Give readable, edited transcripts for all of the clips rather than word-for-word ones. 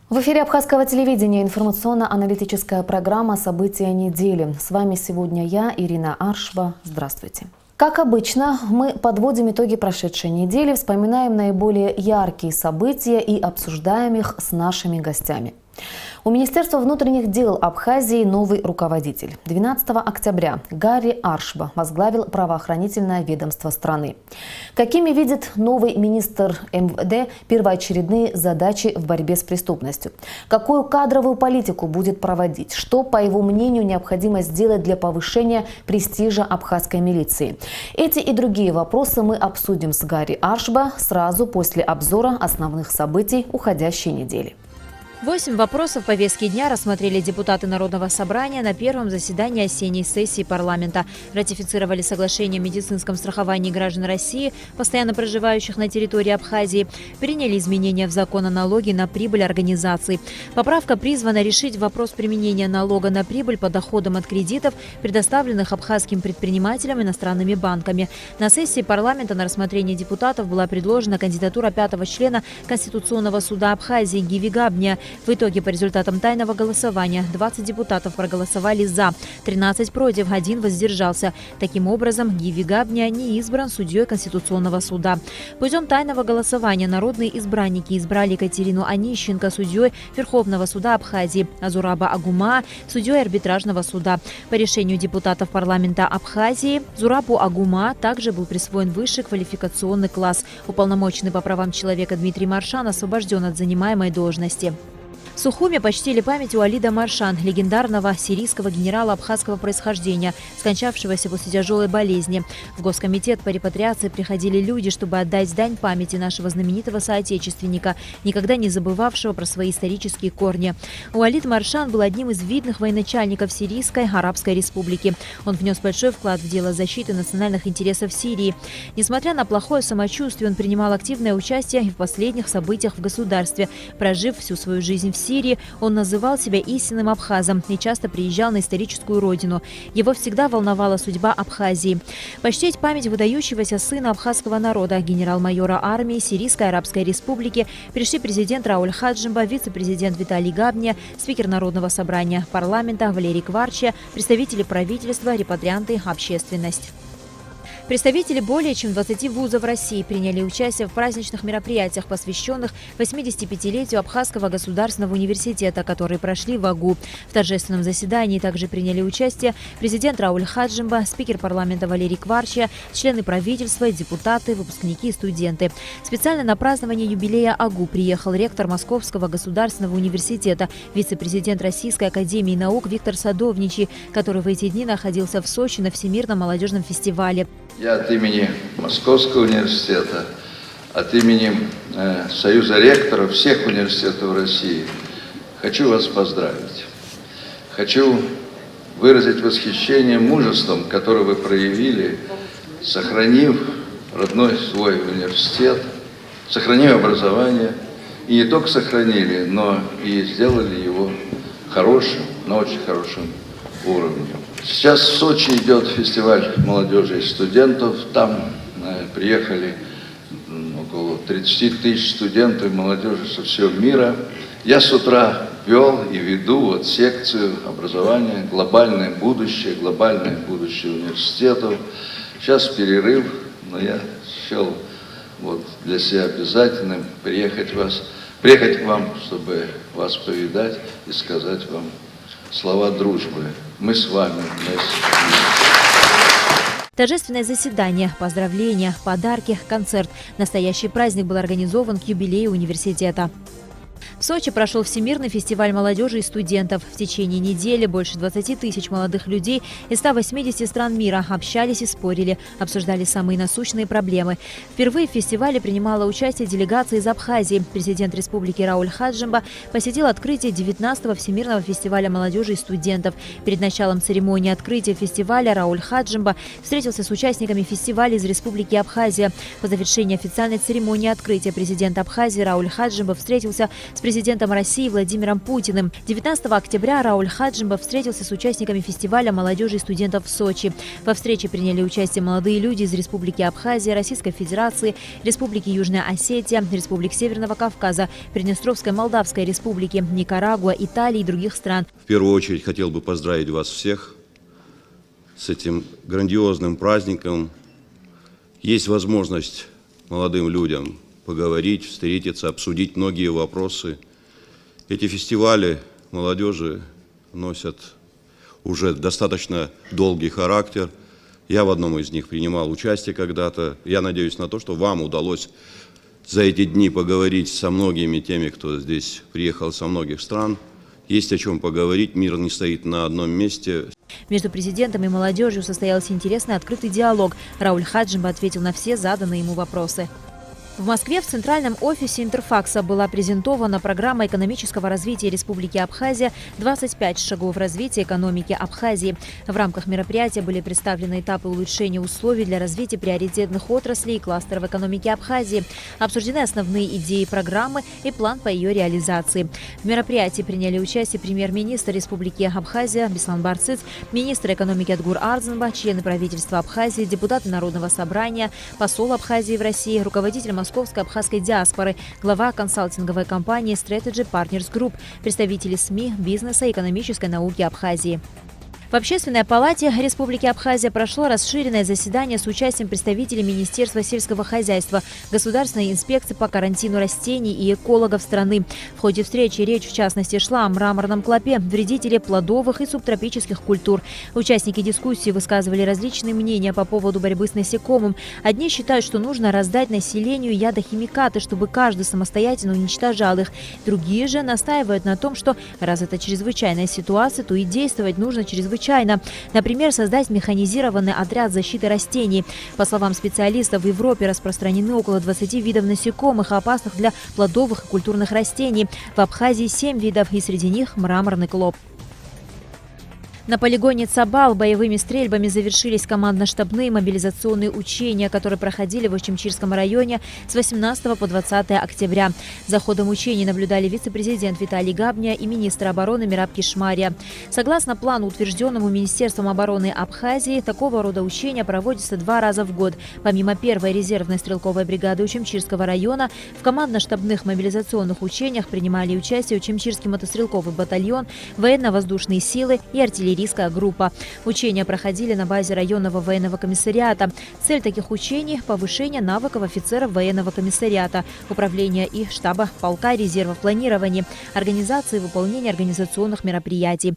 В эфире Абхазского телевидения информационно-аналитическая программа «События недели». С вами сегодня я, Ирина Аршба. Здравствуйте. Как обычно, мы подводим итоги прошедшей недели, вспоминаем наиболее яркие события и обсуждаем их с нашими гостями. У Министерства внутренних дел Абхазии новый руководитель. 12 октября Гарри Аршба возглавил правоохранительное ведомство страны. Какими видит новый министр МВД первоочередные задачи в борьбе с преступностью? Какую кадровую политику будет проводить? Что, по его мнению, необходимо сделать для повышения престижа абхазской милиции? Эти и другие вопросы мы обсудим с Гарри Аршба сразу после обзора основных событий уходящей недели. 8 вопросов повестки дня рассмотрели депутаты Народного собрания на первом заседании осенней сессии парламента. Ратифицировали соглашение о медицинском страховании граждан России, постоянно проживающих на территории Абхазии. Приняли изменения в закон о налоге на прибыль организаций. Поправка призвана решить вопрос применения налога на прибыль по доходам от кредитов, предоставленных абхазским предпринимателям иностранными банками. На сессии парламента на рассмотрение депутатов была предложена кандидатура 5-го члена Конституционного суда Абхазии Гиви Габния. В итоге по результатам тайного голосования 20 депутатов проголосовали «за», 13 против, 1 воздержался. Таким образом, Гиви Габния не избран судьей Конституционного суда. Путем тайного голосования народные избранники избрали Екатерину Онищенко судьей Верховного суда Абхазии, а Зураба Агума судьей арбитражного суда. По решению депутатов парламента Абхазии Зурабу Агума также был присвоен высший квалификационный класс. Уполномоченный по правам человека Дмитрий Маршан освобожден от занимаемой должности. В Сухуме почтили память Уалида Маршан, легендарного сирийского генерала абхазского происхождения, скончавшегося после тяжелой болезни. В Госкомитет по репатриации приходили люди, чтобы отдать дань памяти нашего знаменитого соотечественника, никогда не забывавшего про свои исторические корни. Уалид Маршан был одним из видных военачальников Сирийской Арабской Республики. Он внес большой вклад в дело защиты национальных интересов Сирии. Несмотря на плохое самочувствие, он принимал активное участие и в последних событиях в государстве. Прожив всю свою жизнь в Сирии, он называл себя истинным абхазом и часто приезжал на историческую родину. Его всегда волновала судьба Абхазии. Почтить память выдающегося сына абхазского народа, генерал-майора армии Сирийской Арабской Республики, пришли президент Рауль Хаджимба, вице-президент Виталий Габния, спикер Народного собрания парламента Валерий Кварча, представители правительства, репатрианты, общественность. Представители более чем 20 вузов России приняли участие в праздничных мероприятиях, посвященных 85-летию Абхазского государственного университета, которые прошли в Агу. В торжественном заседании также приняли участие президент Рауль Хаджимба, спикер парламента Валерий Кварча, члены правительства, депутаты, выпускники и студенты. Специально на празднование юбилея Агу приехал ректор Московского государственного университета, вице-президент Российской академии наук Виктор Садовничий, который в эти дни находился в Сочи на Всемирном молодежном фестивале. Я от имени Московского университета, от имени Союза ректоров всех университетов России хочу вас поздравить. Хочу выразить восхищение мужеством, которое вы проявили, сохранив родной свой университет, сохранив образование. И не только сохранили, но и сделали его хорошим, на очень хорошем уровне. Сейчас в Сочи идет фестиваль молодежи и студентов. Там приехали около 30 тысяч студентов и молодежи со всего мира. Я с утра вел и веду секцию образования «Глобальное будущее университетов». Сейчас перерыв, но я счел для себя обязательным приехать к вам, чтобы вас повидать и сказать вам слова дружбы. Мы с вами вместе. Торжественное заседание, поздравления, подарки, концерт. Настоящий праздник был организован к юбилею университета. В Сочи прошел Всемирный фестиваль молодежи и студентов. В течение недели больше 20 тысяч молодых людей из 180 стран мира общались и спорили, обсуждали самые насущные проблемы. Впервые в фестивале принимала участие делегация из Абхазии. Президент республики Рауль Хаджимба посетил открытие 19-го Всемирного фестиваля молодежи и студентов. Перед началом церемонии открытия фестиваля Рауль Хаджимба встретился с участниками фестиваля из республики Абхазия. По завершении официальной церемонии открытия президент Абхазии Рауль Хаджимба встретился с президентом России Владимиром Путиным. 19 октября Рауль Хаджимба встретился с участниками фестиваля молодежи и студентов в Сочи. Во встрече приняли участие молодые люди из Республики Абхазия, Российской Федерации, Республики Южная Осетия, Республик Северного Кавказа, Приднестровской Молдавской Республики, Никарагуа, Италии и других стран. В первую очередь хотел бы поздравить вас всех с этим грандиозным праздником. Есть возможность молодым людям поговорить, встретиться, обсудить многие вопросы. Эти фестивали молодежи носят уже достаточно долгий характер. Я в одном из них принимал участие когда-то. Я надеюсь на то, что вам удалось за эти дни поговорить со многими теми, кто здесь приехал со многих стран. Есть о чем поговорить, мир не стоит на одном месте. Между президентом и молодежью состоялся интересный открытый диалог. Рауль Хаджимба ответил на все заданные ему вопросы. В Москве в центральном офисе Интерфакса была презентована программа экономического развития Республики Абхазия «25 шагов развития экономики Абхазии». В рамках мероприятия были представлены этапы улучшения условий для развития приоритетных отраслей и кластеров экономики Абхазии. Обсуждены основные идеи программы и план по ее реализации. В мероприятии приняли участие премьер-министр Республики Абхазия Беслан Барцыц, министр экономики Адгур Ардзанба, члены правительства Абхазии, депутаты Народного собрания, посол Абхазии в России, руководитель Московской абхазской диаспоры, глава консалтинговой компании Strategy Partners Group, представители СМИ, бизнеса и экономической науки Абхазии. В Общественной палате Республики Абхазия прошло расширенное заседание с участием представителей Министерства сельского хозяйства, Государственной инспекции по карантину растений и экологов страны. В ходе встречи речь в частности шла о мраморном клопе, вредителе плодовых и субтропических культур. Участники дискуссии высказывали различные мнения по поводу борьбы с насекомым. Одни считают, что нужно раздать населению ядохимикаты, чтобы каждый самостоятельно уничтожал их. Другие же настаивают на том, что раз это чрезвычайная ситуация, то и действовать нужно чрезвычайно. Например, создать механизированный отряд защиты растений. По словам специалистов, в Европе распространены около 20 видов насекомых, опасных для плодовых и культурных растений. В Абхазии 7 видов, и среди них мраморный клоп. На полигоне Цабал боевыми стрельбами завершились командно-штабные мобилизационные учения, которые проходили в Очимчирском районе с 18 по 20 октября. За ходом учений наблюдали вице-президент Виталий Габня и министр обороны Мираб Кишмария. Согласно плану, утвержденному Министерством обороны Абхазии, такого рода учения проводятся 2 раза в год. Помимо 1-й резервной стрелковой бригады Очимчирского района, в командно-штабных мобилизационных учениях принимали участие Очимчирский мотострелковый батальон, военно-воздушные силы и артиллерийская группа. Учения проходили на базе районного военного комиссариата. Цель таких учений – повышение навыков офицеров военного комиссариата, управления и штаба полка резервов планирования, организации и выполнения организационных мероприятий.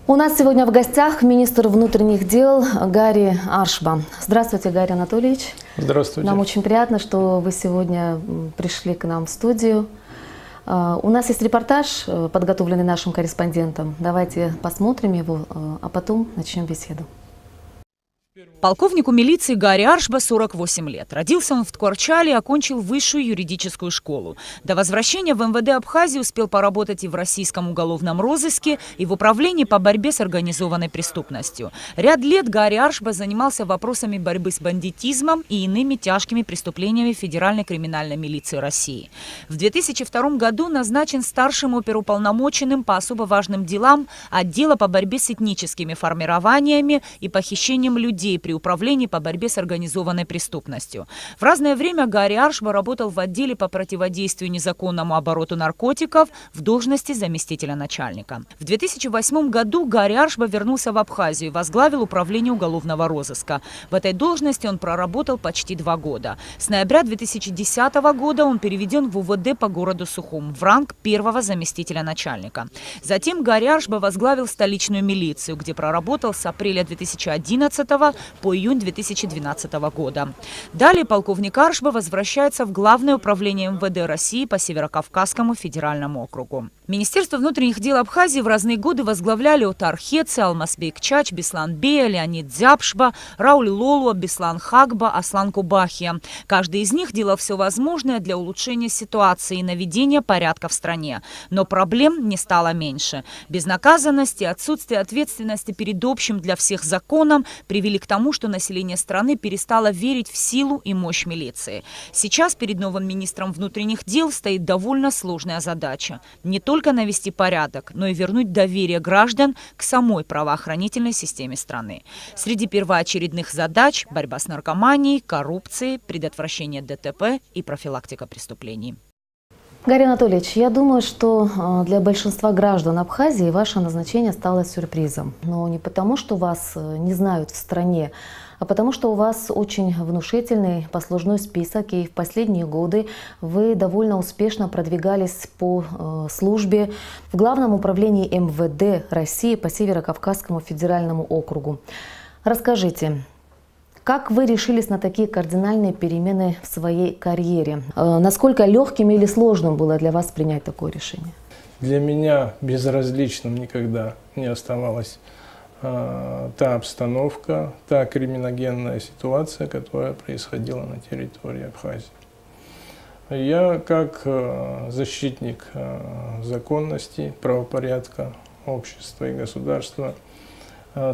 У нас сегодня в гостях министр внутренних дел Гарри Аршба. Здравствуйте, Гарри Анатольевич. Здравствуйте. Нам очень приятно, что вы сегодня пришли к нам в студию. У нас есть репортаж, подготовленный нашим корреспондентом. Давайте посмотрим его, а потом начнем беседу. Полковнику милиции Гарри Аршба 48 лет. Родился он в Ткварчале и окончил высшую юридическую школу. До возвращения в МВД Абхазии успел поработать и в российском уголовном розыске, и в управлении по борьбе с организованной преступностью. Ряд лет Гарри Аршба занимался вопросами борьбы с бандитизмом и иными тяжкими преступлениями Федеральной криминальной милиции России. В 2002 году назначен старшим оперуполномоченным по особо важным делам отдела по борьбе с этническими формированиями и похищением людей при управлении по борьбе с организованной преступностью. В разное время Гарри Аршба работал в отделе по противодействию незаконному обороту наркотиков в должности заместителя начальника. В 2008 году Гарри Аршба вернулся в Абхазию и возглавил управление уголовного розыска. В этой должности он проработал почти 2 года. С ноября 2010 года он переведен в УВД по городу Сухум в ранг 1-го заместителя начальника. Затем Гарри Аршба возглавил столичную милицию, где проработал с апреля 2011 по июнь 2012 года. Далее полковник Аршба возвращается в Главное управление МВД России по Северокавказскому федеральному округу. Министерство внутренних дел Абхазии в разные годы возглавляли Отар Хеце, Алмазбек Чач, Беслан Бея, Леонид Дзяпшба, Рауль Лолуа, Беслан Хагба, Аслан Кубахия. Каждый из них делал все возможное для улучшения ситуации и наведения порядка в стране. Но проблем не стало меньше. Безнаказанность и отсутствие ответственности перед общим для всех законом привели к тому, что население страны перестало верить в силу и мощь милиции. Сейчас перед новым министром внутренних дел стоит довольно сложная задача. Не только навести порядок, но и вернуть доверие граждан к самой правоохранительной системе страны. Среди первоочередных задач – борьба с наркоманией, коррупцией, предотвращение ДТП и профилактика преступлений. Гарри Анатольевич, я думаю, что для большинства граждан Абхазии ваше назначение стало сюрпризом. Но не потому, что вас не знают в стране, а потому что у вас очень внушительный послужной список, и в последние годы вы довольно успешно продвигались по службе в Главном управлении МВД России по Северо-Кавказскому федеральному округу. Расскажите, как вы решились на такие кардинальные перемены в своей карьере? Насколько легким или сложным было для вас принять такое решение? Для меня безразличным никогда не оставалась та обстановка, та криминогенная ситуация, которая происходила на территории Абхазии. Я, как защитник законности, правопорядка общества и государства,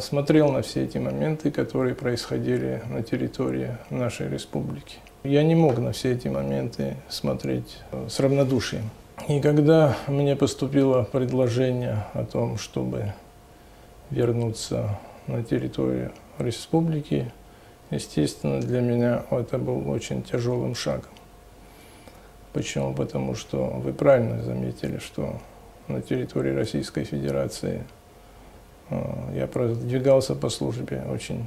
смотрел на все эти моменты, которые происходили на территории нашей республики. Я не мог на все эти моменты смотреть с равнодушием. И когда мне поступило предложение о том, чтобы вернуться на территорию республики, естественно, для меня это был очень тяжелым шагом. Почему? Потому что вы правильно заметили, что на территории Российской Федерации я продвигался по службе очень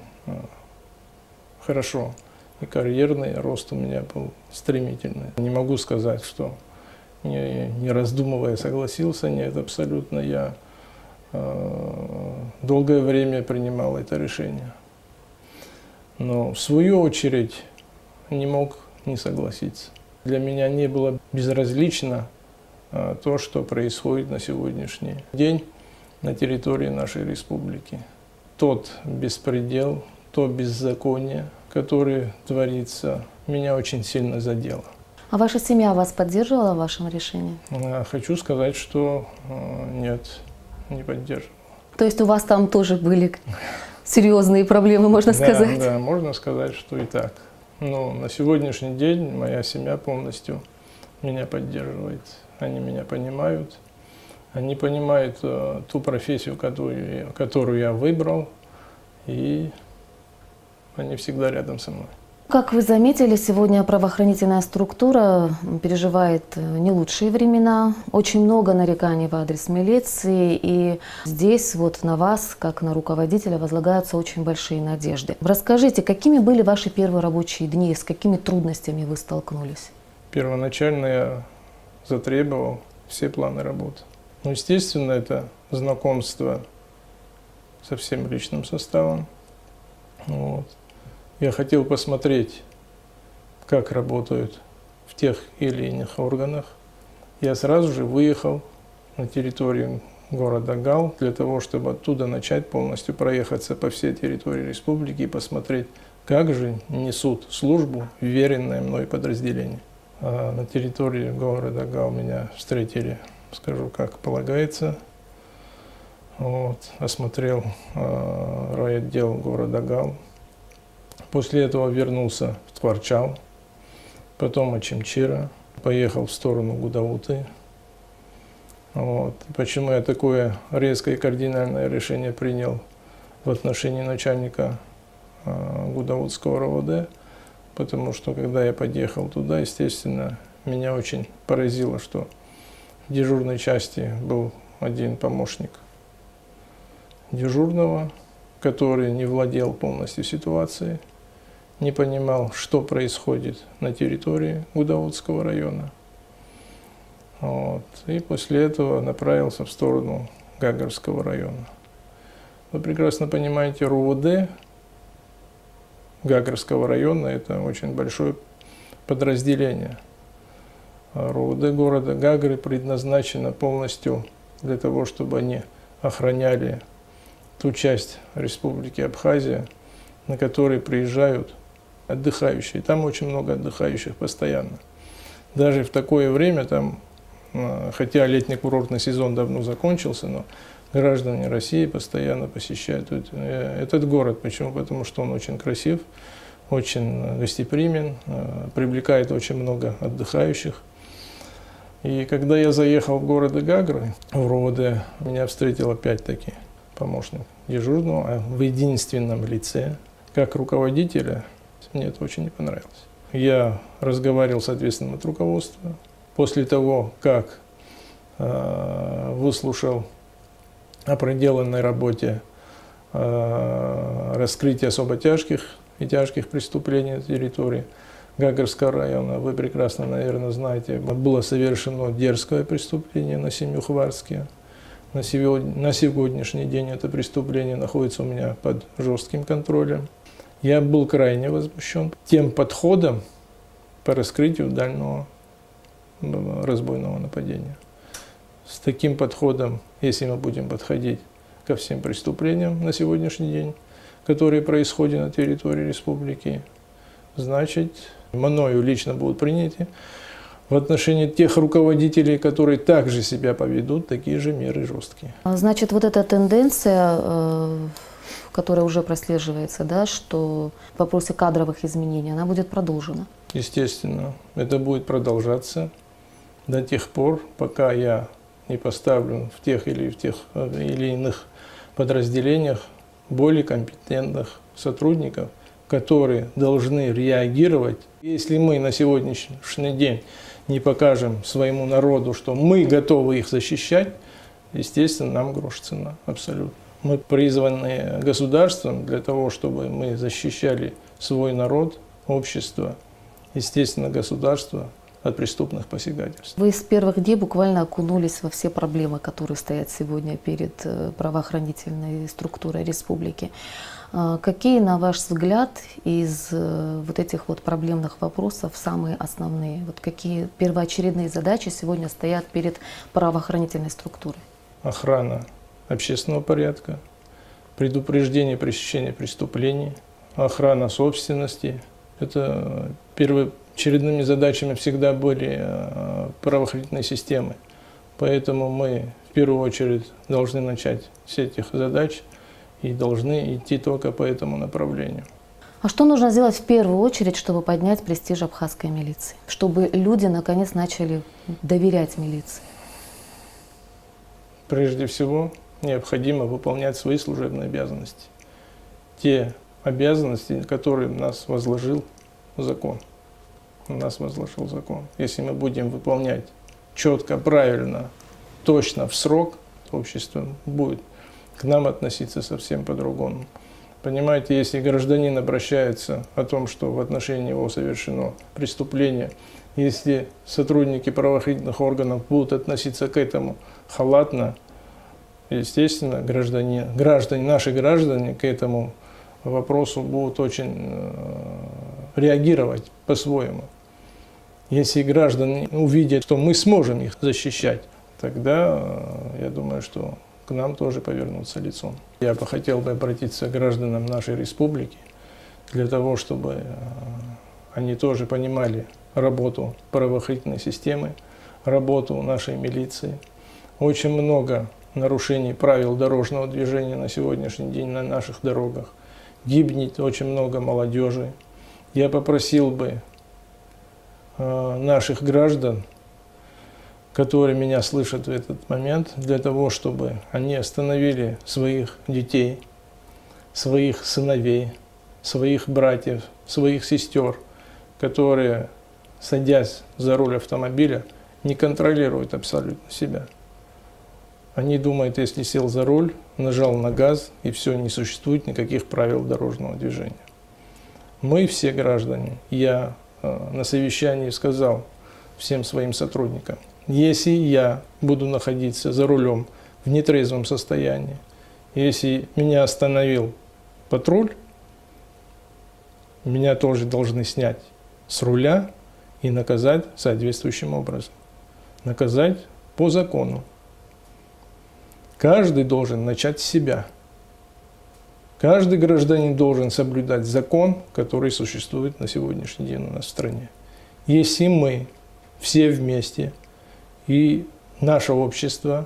хорошо. И карьерный рост у меня был стремительный. Не могу сказать, что не раздумывая согласился, нет, абсолютно. Я долгое время принимал это решение. Но в свою очередь не мог не согласиться. Для меня не было безразлично то, что происходит на сегодняшний день на территории нашей республики. Тот беспредел, то беззаконие, которое творится, меня очень сильно задело. А ваша семья вас поддерживала в вашем решении? Хочу сказать, что нет, не поддерживала. То есть у вас там тоже были серьезные проблемы, можно сказать? Да, можно сказать, что и так. Но на сегодняшний день моя семья полностью меня поддерживает. Они меня понимают. Они понимают ту профессию, которую я выбрал, и они всегда рядом со мной. Как вы заметили, сегодня правоохранительная структура переживает не лучшие времена. Очень много нареканий в адрес милиции, и здесь вот на вас, как на руководителя, возлагаются очень большие надежды. Расскажите, какими были ваши первые рабочие дни, с какими трудностями вы столкнулись? Первоначально я затребовал все планы работы. Ну, естественно, это знакомство со всем личным составом. Вот. Я хотел посмотреть, как работают в тех или иных органах. Я сразу же выехал на территорию города Гал для того, чтобы оттуда начать полностью проехаться по всей территории республики и посмотреть, как же несут службу веренное мной подразделение. На территории города Гал меня встретили, скажу, как полагается. Вот. Осмотрел райотдел города Гал. После этого вернулся в Тхварчал, потом Очимчира, поехал в сторону Гудауты. Вот. Почему я такое резкое и кардинальное решение принял в отношении начальника Гудаутского РОВД? Потому что, когда я подъехал туда, естественно, меня очень поразило, что в дежурной части был один помощник дежурного, который не владел полностью ситуацией, не понимал, что происходит на территории Гудаутского района. Вот. И после этого направился в сторону Гагарского района. Вы прекрасно понимаете, РУВД Гагарского района – это очень большое подразделение. РОВД города Гагры предназначено полностью для того, чтобы они охраняли ту часть Республики Абхазия, на которой приезжают отдыхающие. Там очень много отдыхающих постоянно. Даже в такое время там, хотя летний курортный сезон давно закончился, но граждане России постоянно посещают этот город. Почему? Потому что он очень красив, очень гостеприимен, привлекает очень много отдыхающих. И когда я заехал в город Гагры, в РОВД, меня встретил опять-таки помощник дежурного в единственном лице. Как руководителя мне это очень не понравилось. Я разговаривал с ответственным от руководства. После того, как выслушал о проделанной работе раскрытия особо тяжких и тяжких преступлений на территории Гагарского района, вы прекрасно, наверное, знаете, было совершено дерзкое преступление на семью Хварске. На сегодняшний день это преступление находится у меня под жестким контролем. Я был крайне возмущен тем подходом по раскрытию дальнего разбойного нападения. С таким подходом, если мы будем подходить ко всем преступлениям на сегодняшний день, которые происходят на территории республики, значит, мною лично будут приняты в отношении тех руководителей, которые также себя поведут, такие же меры жесткие. Значит, вот эта тенденция, которая уже прослеживается, да, что в вопросе кадровых изменений, она будет продолжена? Естественно, это будет продолжаться до тех пор, пока я не поставлю в тех или иных подразделениях более компетентных сотрудников, которые должны реагировать. Если мы на сегодняшний день не покажем своему народу, что мы готовы их защищать, естественно, нам грош цена, абсолютно. Мы призваны государством для того, чтобы мы защищали свой народ, общество, естественно, государство от преступных посягательств. Вы с первых дней буквально окунулись во все проблемы, которые стоят сегодня перед правоохранительной структурой республики. Какие, на ваш взгляд, из вот этих вот проблемных вопросов самые основные? Вот какие первоочередные задачи сегодня стоят перед правоохранительной структурой? Охрана общественного порядка, предупреждение пресечения преступлений, охрана собственности. Это первоочередными задачами всегда были правоохранительные системы. Поэтому мы в первую очередь должны начать с этих задач и должны идти только по этому направлению. А что нужно сделать в первую очередь, чтобы поднять престиж абхазской милиции? Чтобы люди наконец начали доверять милиции? Прежде всего, необходимо выполнять свои служебные обязанности. Те обязанности, которые нас возложил закон. Если мы будем выполнять четко, правильно, точно, в срок, общество будет к нам относиться совсем по-другому. Понимаете, если гражданин обращается о том, что в отношении него совершено преступление, если сотрудники правоохранительных органов будут относиться к этому халатно, естественно, наши граждане к этому вопросу будут очень реагировать по-своему. Если граждане увидят, что мы сможем их защищать, тогда я думаю, что к нам тоже повернутся лицом. Я бы хотел обратиться к гражданам нашей республики для того, чтобы они тоже понимали работу правоохранительной системы, работу нашей милиции. Очень много нарушений правил дорожного движения на сегодняшний день на наших дорогах. Гибнет очень много молодежи. Я попросил бы наших граждан, которые меня слышат в этот момент, для того, чтобы они остановили своих детей, своих сыновей, своих братьев, своих сестер, которые, садясь за руль автомобиля, не контролируют абсолютно себя. Они думают, если сел за руль, нажал на газ, и все, не существует никаких правил дорожного движения. Мы все граждане, я на совещании сказал всем своим сотрудникам, если я буду находиться за рулем в нетрезвом состоянии, если меня остановил патруль, меня тоже должны снять с руля и наказать соответствующим образом. Наказать по закону. Каждый должен начать с себя. Каждый гражданин должен соблюдать закон, который существует на сегодняшний день у нас в стране. Если мы все вместе и наше общество,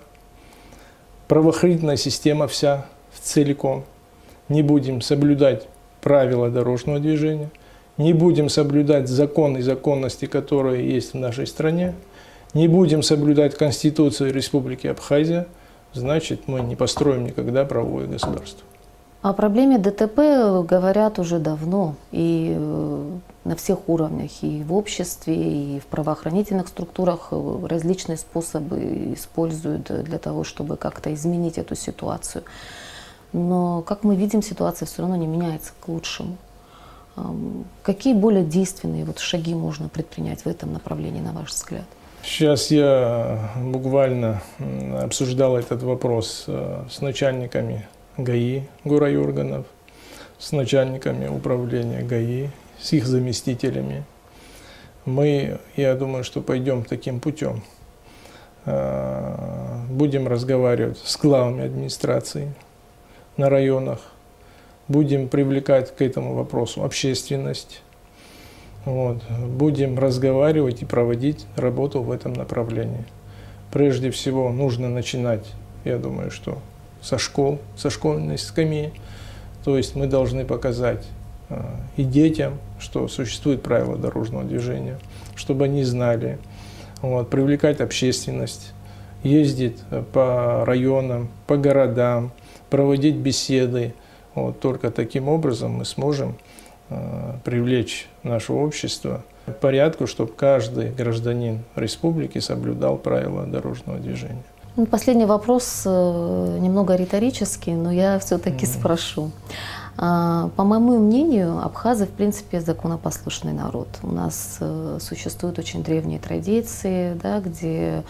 правоохранительная система вся целиком, не будем соблюдать правила дорожного движения, не будем соблюдать закон и законности, которые есть в нашей стране, не будем соблюдать Конституцию Республики Абхазия, значит, мы не построим никогда правовое государство. О проблеме ДТП говорят уже давно, и на всех уровнях, и в обществе, и в правоохранительных структурах различные способы используют для того, чтобы как-то изменить эту ситуацию. Но, как мы видим, ситуация все равно не меняется к лучшему. Какие более действенные шаги можно предпринять в этом направлении, на ваш взгляд? Сейчас я буквально обсуждал этот вопрос с начальниками ГАИ горайорганов, с начальниками управления ГАИ, с их заместителями. Мы, я думаю, что пойдем таким путем. Будем разговаривать с главами администрации на районах, будем привлекать к этому вопросу общественность. Будем разговаривать и проводить работу в этом направлении. Прежде всего нужно начинать, я думаю, что со школ, со школьной скамьи. То есть мы должны показать и детям, что существуют правила дорожного движения, чтобы они знали, привлекать общественность, ездить по районам, по городам, проводить беседы. Только таким образом мы сможем привлечь наше общество к порядку, чтобы каждый гражданин республики соблюдал правила дорожного движения. Последний вопрос немного риторический, но я все-таки спрошу. По моему мнению, абхазы, в принципе, законопослушный народ. У нас существуют очень древние традиции, да, где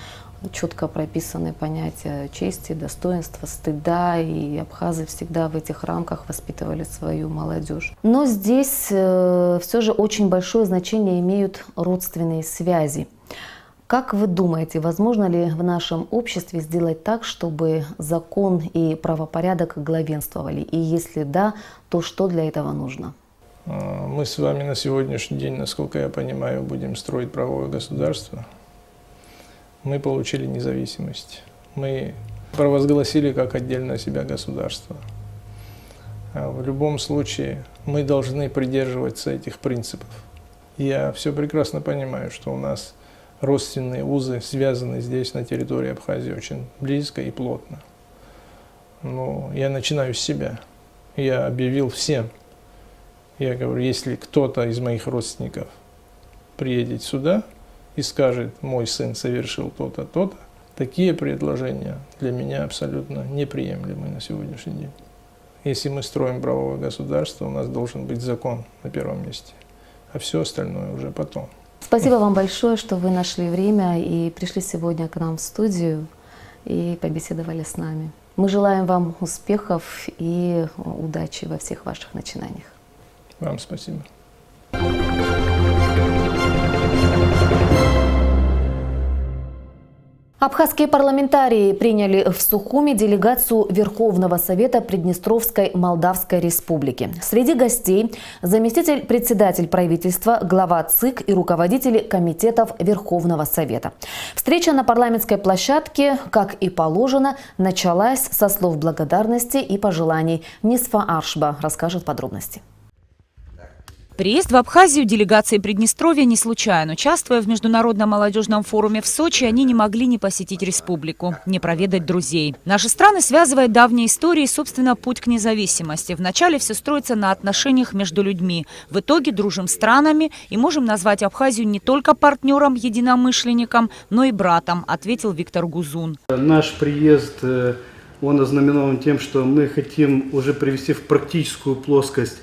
четко прописаны понятия чести, достоинства, стыда, и абхазы всегда в этих рамках воспитывали свою молодежь. Но здесь все же очень большое значение имеют родственные связи. Как вы думаете, возможно ли в нашем обществе сделать так, чтобы закон и правопорядок главенствовали? И если да, то что для этого нужно? Мы с вами на сегодняшний день, насколько я понимаю, будем строить правовое государство. Мы получили независимость. Мы провозгласили как отдельное себя государство. В любом случае мы должны придерживаться этих принципов. Я все прекрасно понимаю, что у нас родственные узы связаны здесь, на территории Абхазии, очень близко и плотно. Но я начинаю с себя. Я объявил всем. Я говорю, если кто-то из моих родственников приедет сюда и скажет, мой сын совершил то-то, то-то, такие предложения для меня абсолютно неприемлемы на сегодняшний день. Если мы строим правовое государство, у нас должен быть закон на первом месте, а все остальное уже потом. Спасибо вам большое, что вы нашли время и пришли сегодня к нам в студию и побеседовали с нами. Мы желаем вам успехов и удачи во всех ваших начинаниях. Вам спасибо. Абхазские парламентарии приняли в Сухуми делегацию Верховного Совета Приднестровской Молдавской Республики. Среди гостей заместитель председатель правительства, глава ЦИК и руководители комитетов Верховного Совета. Встреча на парламентской площадке, как и положено, началась со слов благодарности и пожеланий. Нисфа Аршба расскажет подробности. Приезд в Абхазию делегации Приднестровья не случайен. Участвуя в Международном молодежном форуме в Сочи, они не могли не посетить республику, не проведать друзей. Наши страны связывает давняя история и, собственно, путь к независимости. Вначале все строится на отношениях между людьми. В итоге дружим с странами и можем назвать Абхазию не только партнером, единомышленником, но и братом, ответил Виктор Гузун. Наш приезд, он ознаменован тем, что мы хотим уже привести в практическую плоскость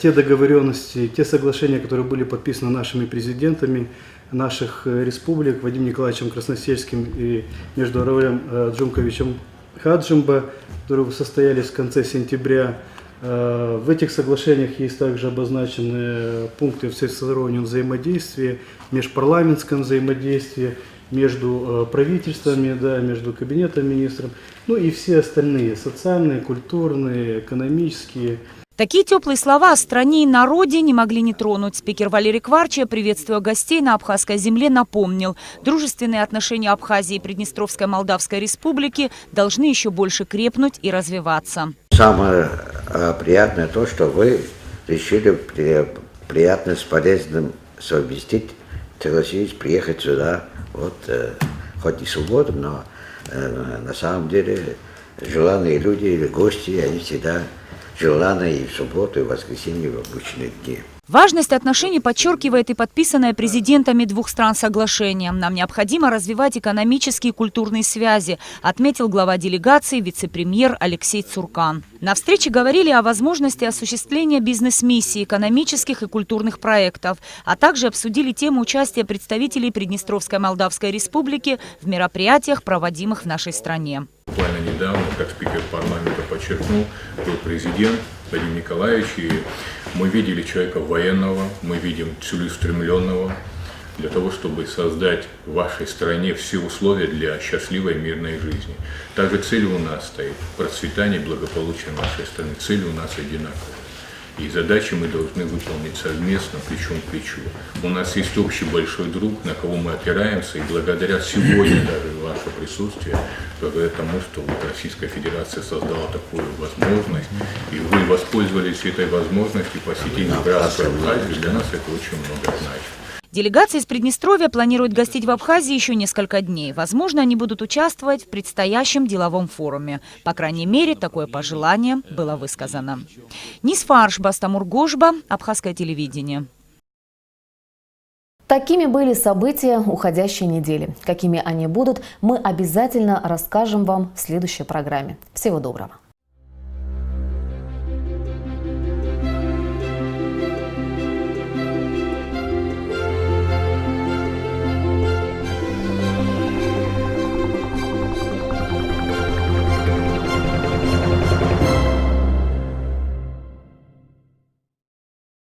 те договоренности, те соглашения, которые были подписаны нашими президентами наших республик, Вадимом Николаевичем Красносельским и между Равилем Джумковичем Хаджимба, которые состоялись в конце сентября. В этих соглашениях есть также обозначены пункты всестороннего взаимодействия, межпарламентском взаимодействии между правительствами, да, между кабинетом министров, ну и все остальные социальные, культурные, экономические. Такие теплые слова о стране и народе не могли не тронуть. Спикер Валерий Кварча, приветствуя гостей на Абхазской земле, напомнил, дружественные отношения Абхазии и Приднестровской Молдавской Республики должны еще больше крепнуть и развиваться. Самое приятное то, что вы решили приятно с полезным совместить, согласились приехать сюда, вот, хоть и субботу, но на самом деле желанные люди или гости, они всегда желанные и в субботу, и в воскресенье, и в обычные дни. Важность отношений подчеркивает и подписанное президентами двух стран соглашение. Нам необходимо развивать экономические и культурные связи, отметил глава делегации вице-премьер Алексей Цуркан. На встрече говорили о возможности осуществления бизнес-миссий, экономических и культурных проектов, а также обсудили тему участия представителей Приднестровской Молдавской Республики в мероприятиях, проводимых в нашей стране. Буквально недавно, как спикер парламента подчеркнул, был президент Владимир Николаевич, и мы видели человека военного, мы видим целеустремленного для того, чтобы создать в вашей стране все условия для счастливой мирной жизни. Также цель у нас стоит – процветание и благополучие нашей страны. Цели у нас одинаковые. И задачи мы должны выполнить совместно, плечом к плечу. У нас есть общий большой друг, на кого мы опираемся, и благодаря сегодня даже ваше присутствие, благодаря тому, что вот Российская Федерация создала такую возможность, и вы воспользовались этой возможностью посетить братскую Абхазию, для нас это очень много значит. Делегация из Приднестровья планирует гостить в Абхазии еще несколько дней. Возможно, они будут участвовать в предстоящем деловом форуме. По крайней мере, такое пожелание было высказано. Нисфа Аршба, Стамур Гожба, Абхазское телевидение. Такими были события уходящей недели. Какими они будут, мы обязательно расскажем вам в следующей программе. Всего доброго.